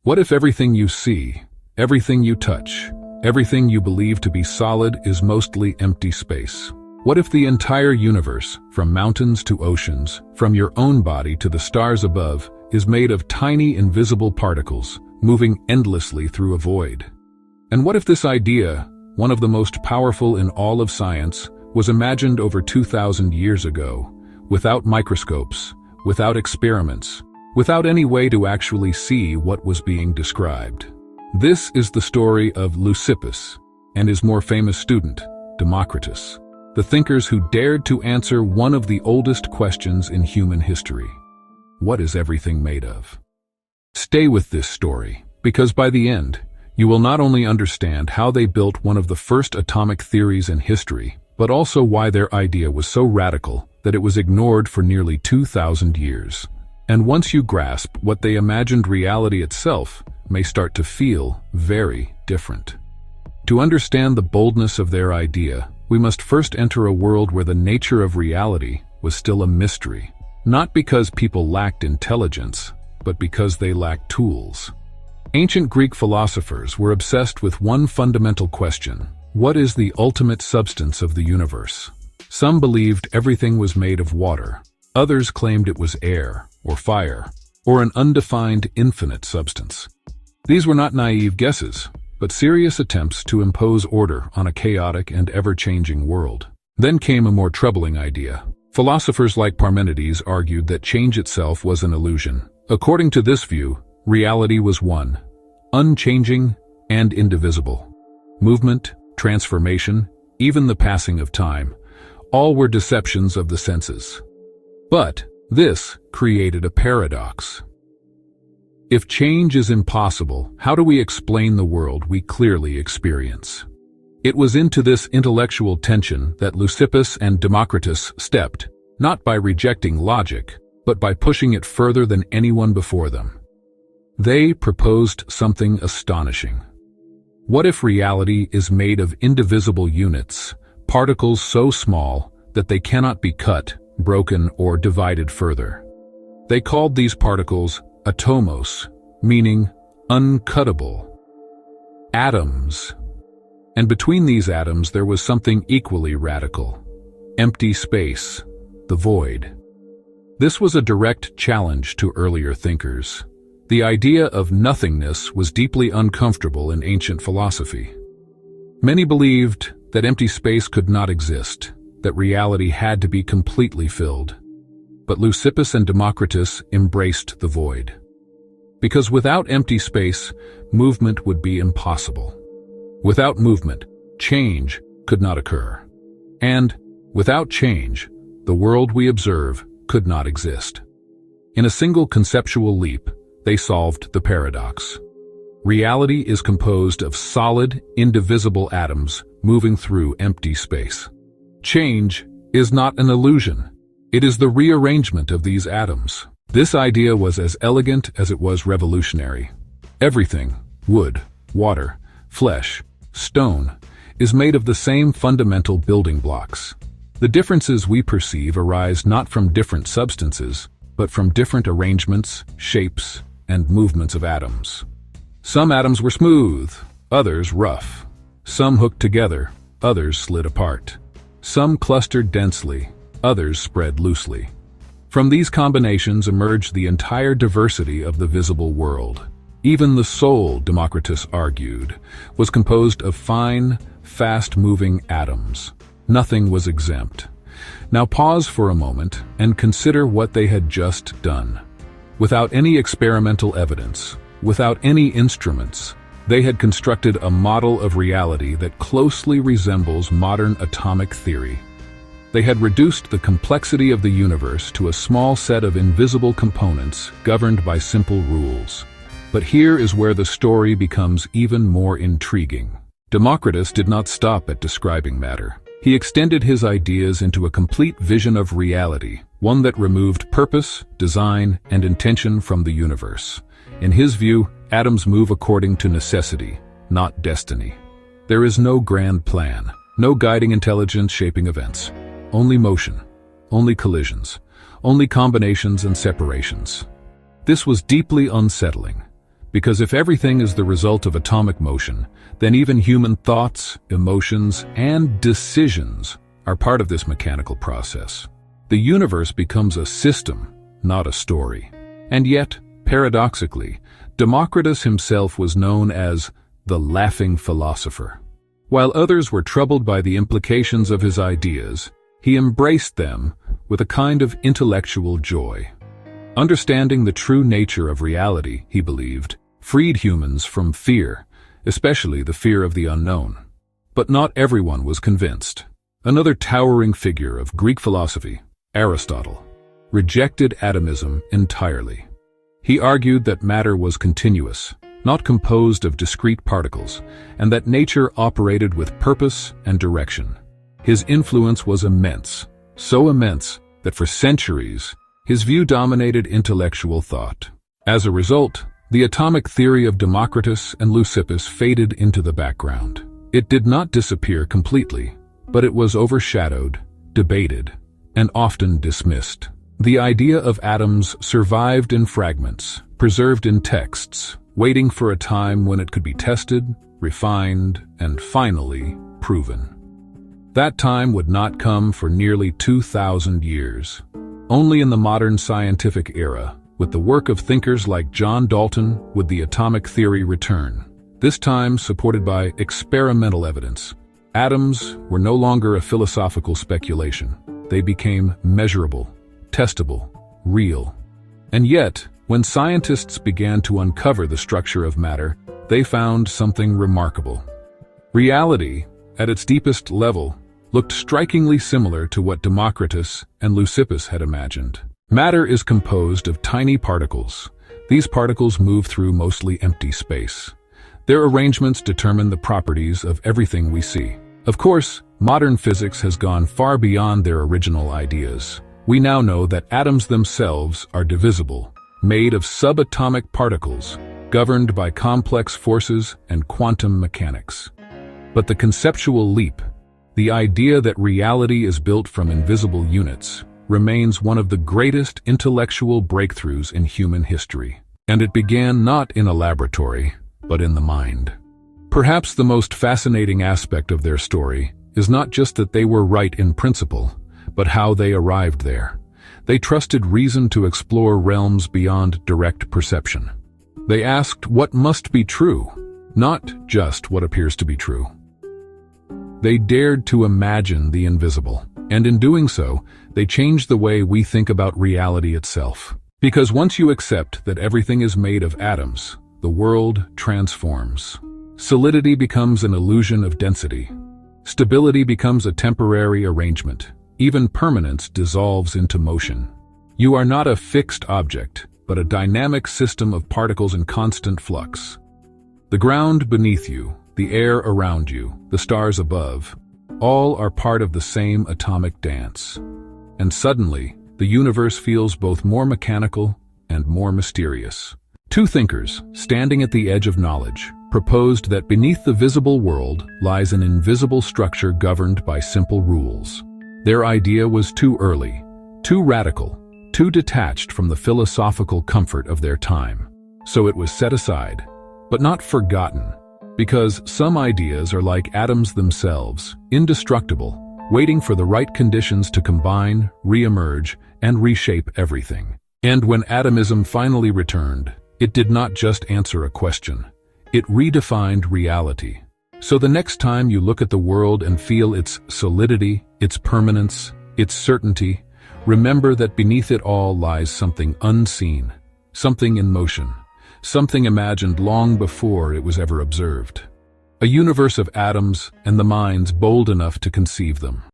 What if everything you see, everything you touch, everything you believe to be solid is mostly empty space? What if the entire universe, from mountains to oceans, from your own body to the stars above, is made of tiny invisible particles, moving endlessly through a void? And what if this idea, one of the most powerful in all of science, was imagined over 2,000 years ago, without microscopes, without experiments, without any way to actually see what was being described? This is the story of Leucippus and his more famous student, Democritus, the thinkers who dared to answer one of the oldest questions in human history. What is everything made of? Stay with this story, because by the end, you will not only understand how they built one of the first atomic theories in history, but also why their idea was so radical that it was ignored for nearly 2,000 years. And once you grasp what they imagined, reality itself may start to feel very different. To understand the boldness of their idea, we must first enter a world where the nature of reality was still a mystery, not because people lacked intelligence, but because they lacked tools. Ancient Greek philosophers were obsessed with one fundamental question: what is the ultimate substance of the universe? Some believed everything was made of water. Others claimed it was air, or fire, or an undefined infinite substance. These were not naive guesses, but serious attempts to impose order on a chaotic and ever-changing world. Then came a more troubling idea. Philosophers like Parmenides argued that change itself was an illusion. According to this view, reality was one, unchanging and indivisible. Movement, transformation, even the passing of time, all were deceptions of the senses. But this created a paradox. If change is impossible, how do we explain the world we clearly experience? It was into this intellectual tension that Leucippus and Democritus stepped, not by rejecting logic, but by pushing it further than anyone before them. They proposed something astonishing. What if reality is made of indivisible units, particles so small that they cannot be cut, broken, or divided further? They called these particles atomos, meaning uncuttable. Atoms. And between these atoms there was something equally radical: empty space, the void. This was a direct challenge to earlier thinkers. The idea of nothingness was deeply uncomfortable in ancient philosophy. Many believed that empty space could not exist, that reality had to be completely filled. But Leucippus and Democritus embraced the void. Because without empty space, movement would be impossible. Without movement, change could not occur. And without change, the world we observe could not exist. In a single conceptual leap, they solved the paradox. Reality is composed of solid, indivisible atoms moving through empty space. Change is not an illusion. It is the rearrangement of these atoms. This idea was as elegant as it was revolutionary. Everything, wood, water, flesh, stone, is made of the same fundamental building blocks. The differences we perceive arise not from different substances, but from different arrangements, shapes, and movements of atoms. Some atoms were smooth, others rough. Some hooked together, others slid apart. Some clustered densely, others spread loosely. From these combinations emerged the entire diversity of the visible world. Even the soul, Democritus argued, was composed of fine, fast-moving atoms. Nothing was exempt. Now pause for a moment and consider what they had just done. Without any experimental evidence, without any instruments, they had constructed a model of reality that closely resembles modern atomic theory. They had reduced the complexity of the universe to a small set of invisible components governed by simple rules. But here is where the story becomes even more intriguing. Democritus did not stop at describing matter. He extended his ideas into a complete vision of reality, one that removed purpose, design, and intention from the universe. In his view, atoms move according to necessity, not destiny. There is no grand plan, no guiding intelligence shaping events. Only motion, only collisions, only combinations and separations. This was deeply unsettling, Because if everything is the result of atomic motion, then even human thoughts, emotions, and decisions are part of this mechanical process. The universe becomes a system, not a story. And yet, paradoxically, Democritus himself was known as the laughing philosopher. While others were troubled by the implications of his ideas, he embraced them with a kind of intellectual joy. Understanding the true nature of reality, he believed, freed humans from fear, especially the fear of the unknown. But not everyone was convinced. Another towering figure of Greek philosophy, Aristotle, rejected atomism entirely. He argued that matter was continuous, not composed of discrete particles, and that nature operated with purpose and direction. His influence was immense, so immense that for centuries, his view dominated intellectual thought. As a result, the atomic theory of Democritus and Leucippus faded into the background. It did not disappear completely, but it was overshadowed, debated, and often dismissed. The idea of atoms survived in fragments, preserved in texts, waiting for a time when it could be tested, refined, and finally proven. That time would not come for nearly 2,000 years. Only in the modern scientific era, with the work of thinkers like John Dalton, would the atomic theory return, this time supported by experimental evidence. Atoms were no longer a philosophical speculation. They became measurable, testable, real. And yet, when scientists began to uncover the structure of matter, they found something remarkable. Reality, at its deepest level, looked strikingly similar to what Democritus and Leucippus had imagined. Matter is composed of tiny particles. These particles move through mostly empty space. Their arrangements determine the properties of everything we see. Of course, modern physics has gone far beyond their original ideas. We now know that atoms themselves are divisible, made of subatomic particles, governed by complex forces and quantum mechanics. But the conceptual leap, the idea that reality is built from invisible units, remains one of the greatest intellectual breakthroughs in human history. And it began not in a laboratory, but in the mind. Perhaps the most fascinating aspect of their story is not just that they were right in principle, but how they arrived there. They trusted reason to explore realms beyond direct perception. They asked what must be true, not just what appears to be true. They dared to imagine the invisible, and in doing so, they changed the way we think about reality itself. Because once you accept that everything is made of atoms, the world transforms. Solidity becomes an illusion of density. Stability becomes a temporary arrangement. Even permanence dissolves into motion. You are not a fixed object, but a dynamic system of particles in constant flux. The ground beneath you, the air around you, the stars above, all are part of the same atomic dance. And suddenly, the universe feels both more mechanical and more mysterious. Two thinkers, standing at the edge of knowledge, proposed that beneath the visible world lies an invisible structure governed by simple rules. Their idea was too early, too radical, too detached from the philosophical comfort of their time. So it was set aside, but not forgotten, because some ideas are like atoms themselves, indestructible, waiting for the right conditions to combine, re-emerge, and reshape everything. And when atomism finally returned, it did not just answer a question. It redefined reality. So the next time you look at the world and feel its solidity, its permanence, its certainty, remember that beneath it all lies something unseen, something in motion, something imagined long before it was ever observed. A universe of atoms and the minds bold enough to conceive them.